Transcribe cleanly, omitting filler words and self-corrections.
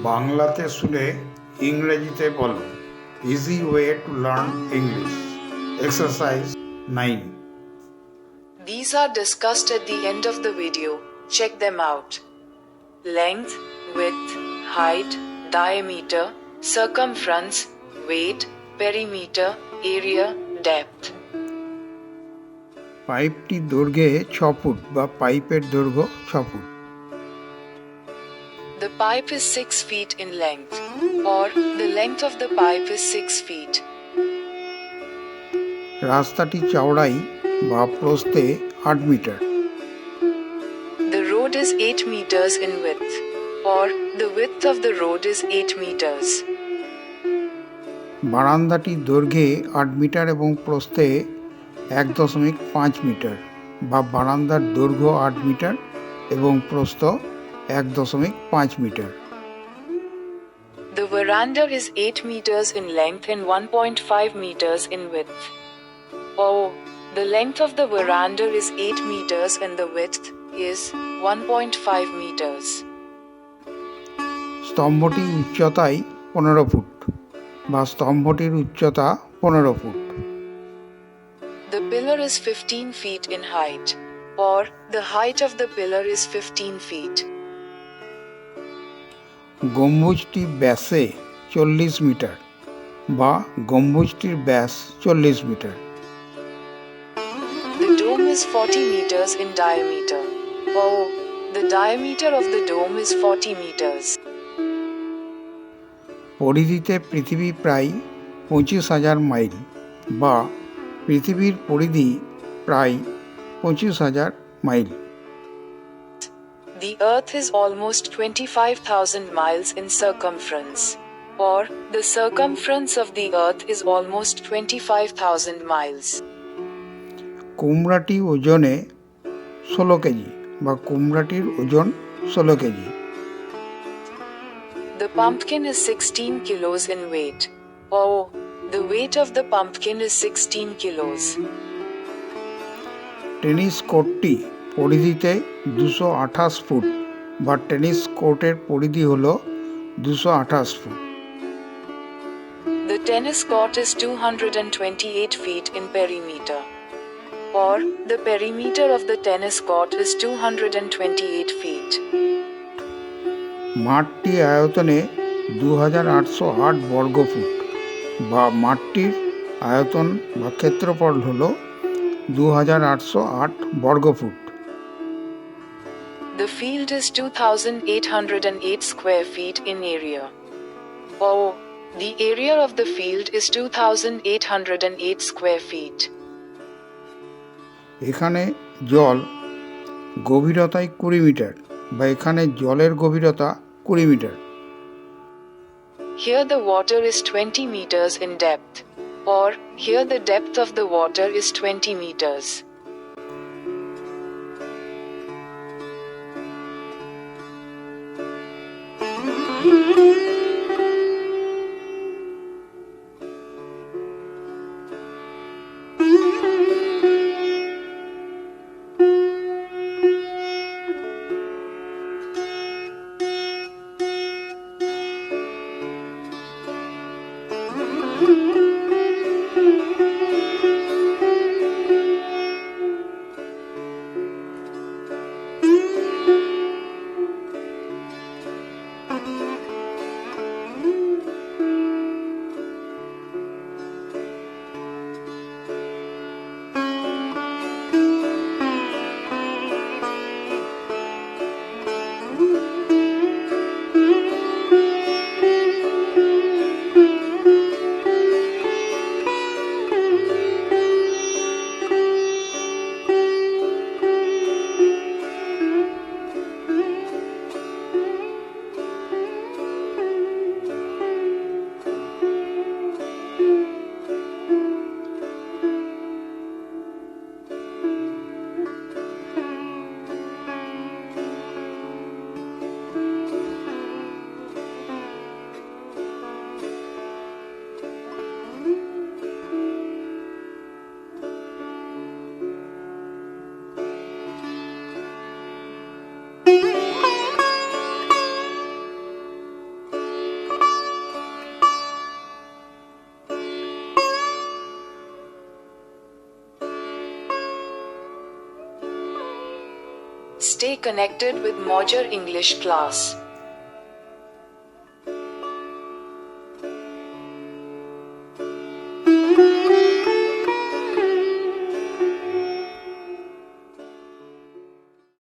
বাংলাতে শুনে ইংরেজিতে বলো। Easy way to learn English. Exercise 9। These are discussed at the end of the video. Check them out. Length, width, height, diameter, circumference, weight, perimeter, area, depth. পাইপটি দৈর্ঘ্যে 6 foot বা পাইপের দৈর্ঘ্য 6 foot. The pipe is 6 feet in length, or the length of the pipe is 6 feet. রাস্তাটি চওড়াই বা প্রস্থে 8 metre. The road is 8 meters in width, or the width of the road is 8 meters. বারান্দাটি দৈর্ঘ্যে 8 metre এবং প্রস্থে 1.5 metre বা বারান্দার দৈর্ঘ্য 8 metre এবং প্রস্থ 1.5 metre. The veranda is 8 meters in length and 1.5 meters in width. Oh, the length of the veranda is 8 meters and the width is 1.5 meters. স্তম্ভটি উচ্চতায় 15 foot বা স্তম্ভটির উচ্চতা 15 foot. The pillar is 15 feet in height, or the height of the pillar is 15 feet. গম্বুজটি ব্যাসে 40 metre বা গম্বুজটির ব্যাস 40 metre. The dome is 40 meters in diameter. Oh, the diameter of the dome is 40 meters. পরিধিতে পৃথিবী প্রায় 25,000 mile বা পৃথিবীর পরিধি প্রায় 25,000 mile. The earth is almost 25,000 miles in circumference, or the circumference of the earth is almost 25,000 miles. কুমড়াটি ওজনে 16 KG বা কুমড়াটির ওজন 16 KG. The pumpkin is 16 kilos in weight. Oh, the weight of the pumpkin is 16 kilos. Tennis কোর্টটি পরিধিতে 228 foot বা tennis কোর্টের পরিধি হল 228 foot. The tennis court is 228 feet in perimeter, or the perimeter of the tennis court is 228 feet. মাঠটি আয়তনে 2808 বর্গফুট বা মাঠটির আয়তন বা ক্ষেত্রফল হল 2808 বর্গফুট। The field is 2,808 square feet in area. Oh, the area of the field is 2,808 square feet. এখানে জল গভীরতায় 20 মিটার বা এখানে জলের গভীরতা 20 metre. Here the water is 20 meters in depth, or here the depth of the water is 20 meters. Stay connected with Mojer English class.